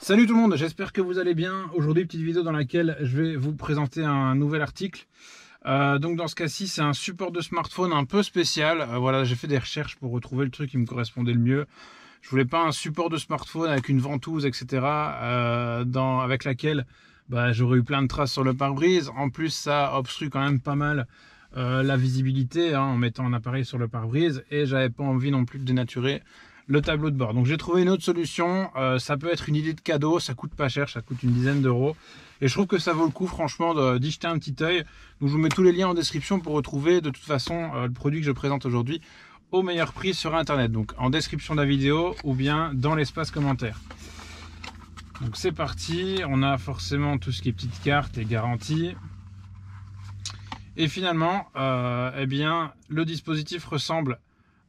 Salut tout le monde, j'espère que vous allez bien. Aujourd'hui, petite vidéo dans laquelle je vais vous présenter un nouvel article. Donc dans ce cas-ci, c'est un support de smartphone un peu spécial. Voilà, j'ai fait des recherches pour retrouver le truc qui me correspondait le mieux. Je voulais pas un support de smartphone avec une ventouse, etc. Avec laquelle j'aurais eu plein de traces sur le pare-brise. En plus, ça obstrue quand même pas mal la visibilité en mettant un appareil sur le pare-brise. Et j'avais pas envie non plus de dénaturer le tableau de bord. Donc j'ai trouvé une autre solution. Ça peut être une idée de cadeau, ça coûte pas cher, ça coûte une dizaine d'euros. Et je trouve que ça vaut le coup franchement d'y jeter un petit œil. Donc je vous mets tous les liens en description pour retrouver de toute façon le produit que je présente aujourd'hui au meilleur prix sur internet. Donc en description de la vidéo ou bien dans l'espace commentaire. Donc c'est parti, on a forcément tout ce qui est petites cartes et garanties. Et finalement, eh bien, le dispositif ressemble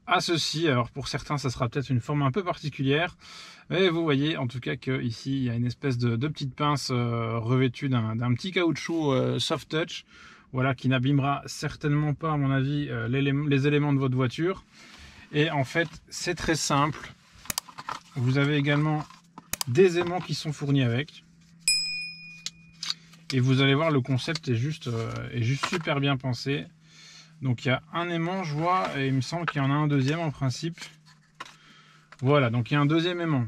à ceci. Alors pour certains ça sera peut-être une forme un peu particulière, mais vous voyez en tout cas que ici il y a une espèce de petite pince revêtue d'un petit caoutchouc soft touch, voilà, qui n'abîmera certainement pas à mon avis les éléments de votre voiture. Et en fait c'est très simple, vous avez également des aimants qui sont fournis avec, et vous allez voir, le concept est juste super bien pensé. Donc il y a un aimant, je vois, et il me semble qu'il y en a un deuxième en principe. Voilà, donc il y a un deuxième aimant.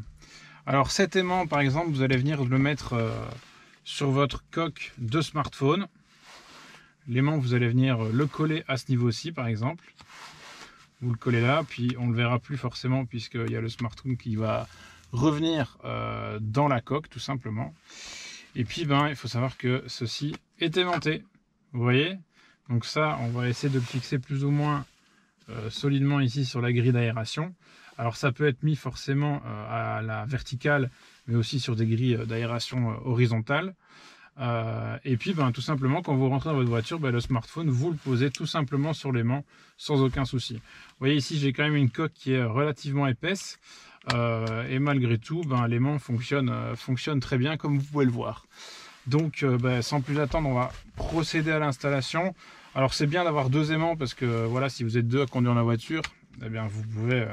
Alors cet aimant, par exemple, vous allez venir le mettre sur votre coque de smartphone. L'aimant, vous allez venir le coller à ce niveau-ci, par exemple. Vous le collez là, puis on ne le verra plus forcément puisqu'il y a le smartphone qui va revenir dans la coque, tout simplement. Et puis, il faut savoir que ceci est aimanté. Vous voyez ? Donc ça, on va essayer de le fixer plus ou moins solidement ici sur la grille d'aération. Alors ça peut être mis forcément à la verticale, mais aussi sur des grilles d'aération horizontales. Et puis tout simplement, quand vous rentrez dans votre voiture, le smartphone, vous le posez tout simplement sur l'aimant sans aucun souci. Vous voyez ici, j'ai quand même une coque qui est relativement épaisse. Et malgré tout, l'aimant fonctionne très bien, comme vous pouvez le voir. Donc sans plus attendre, on va procéder à l'installation. Alors c'est bien d'avoir deux aimants parce que voilà, si vous êtes deux à conduire la voiture, eh bien vous pouvez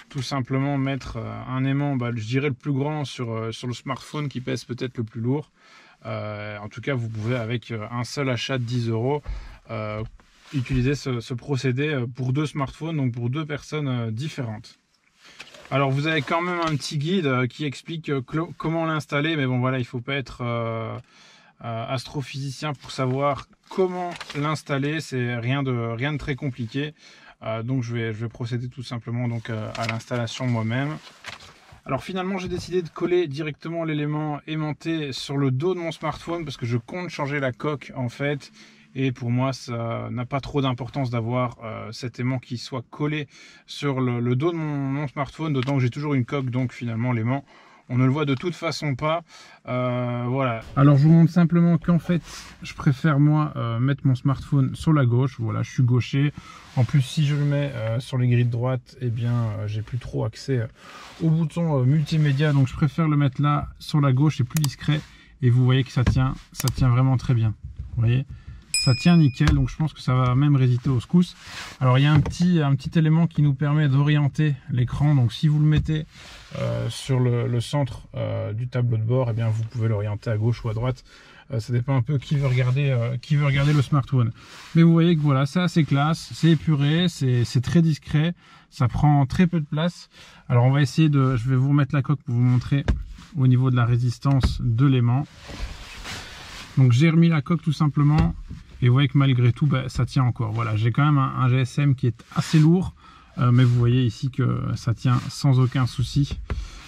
tout simplement mettre un aimant, je dirais le plus grand sur le smartphone qui pèse peut-être le plus lourd. En tout cas, vous pouvez avec un seul achat de 10 euros utiliser ce procédé pour deux smartphones, donc pour deux personnes différentes. Alors vous avez quand même un petit guide qui explique comment l'installer, mais bon voilà, il ne faut pas être astrophysicien pour savoir comment l'installer, c'est rien de très compliqué. Donc je vais procéder tout simplement donc à l'installation moi-même. Alors finalement j'ai décidé de coller directement l'élément aimanté sur le dos de mon smartphone parce que je compte changer la coque en fait. Et pour moi, ça n'a pas trop d'importance d'avoir cet aimant qui soit collé sur le dos de mon smartphone, d'autant que j'ai toujours une coque, donc finalement l'aimant, on ne le voit de toute façon pas. Voilà. Alors je vous montre simplement qu'en fait, je préfère moi mettre mon smartphone sur la gauche. Voilà, je suis gaucher. En plus, si je le mets sur les grilles de droite, eh bien, j'ai plus trop accès au bouton multimédia, donc je préfère le mettre là sur la gauche, c'est plus discret. Et vous voyez que ça tient vraiment très bien. Vous voyez ? Ça tient nickel, donc je pense que ça va même résister aux secousses. Alors il y a un petit élément qui nous permet d'orienter l'écran. Donc si vous le mettez sur le centre du tableau de bord, eh bien vous pouvez l'orienter à gauche ou à droite. Ça dépend un peu qui veut regarder le smartphone. Mais vous voyez que voilà, c'est assez classe, c'est épuré, c'est très discret, ça prend très peu de place. Alors on va essayer je vais vous remettre la coque pour vous montrer au niveau de la résistance de l'aimant. Donc j'ai remis la coque tout simplement. Et vous voyez que malgré tout, ça tient encore. Voilà, j'ai quand même un GSM qui est assez lourd, mais vous voyez ici que ça tient sans aucun souci.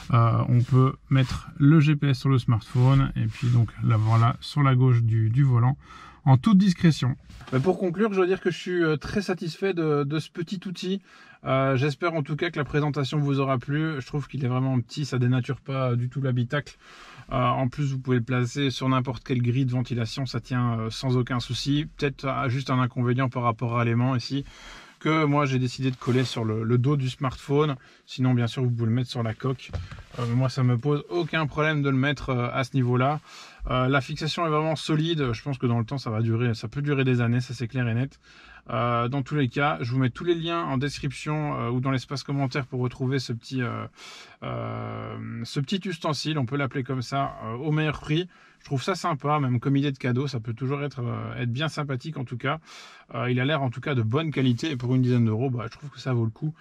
On peut mettre le GPS sur le smartphone et puis donc là voilà sur la gauche du volant en toute discrétion. Pour conclure, je dois dire que je suis très satisfait de ce petit outil. J'espère en tout cas que la présentation vous aura plu. Je trouve qu'il est vraiment petit, ça dénature pas du tout l'habitacle. En plus, vous pouvez le placer sur n'importe quelle grille de ventilation, ça tient sans aucun souci. Peut-être juste un inconvénient par rapport à l'aimant ici, que moi j'ai décidé de coller sur le dos du smartphone. Sinon, bien sûr, vous pouvez le mettre sur la coque. Moi, ça me pose aucun problème de le mettre à ce niveau-là. La fixation est vraiment solide. Je pense que dans le temps, ça peut durer des années, ça c'est clair et net. Dans tous les cas, je vous mets tous les liens en description ou dans l'espace commentaire pour retrouver ce petit ustensile, on peut l'appeler comme ça, au meilleur prix. Je trouve ça sympa, même comme idée de cadeau, ça peut toujours être bien sympathique en tout cas. Il a l'air en tout cas de bonne qualité et pour une dizaine d'euros, bah, je trouve que ça vaut le coup.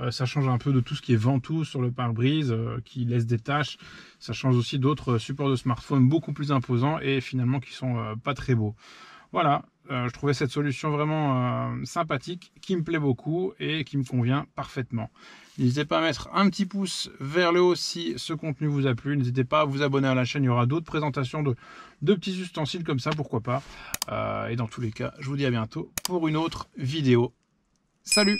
Ça change un peu de tout ce qui est ventouse sur le pare-brise, qui laisse des taches. Ça change aussi d'autres supports de smartphone beaucoup plus imposants et finalement qui sont pas très beaux. Voilà, je trouvais cette solution vraiment sympathique, qui me plaît beaucoup et qui me convient parfaitement. N'hésitez pas à mettre un petit pouce vers le haut si ce contenu vous a plu. N'hésitez pas à vous abonner à la chaîne, il y aura d'autres présentations de petits ustensiles comme ça, pourquoi pas. Et dans tous les cas, je vous dis à bientôt pour une autre vidéo. Salut!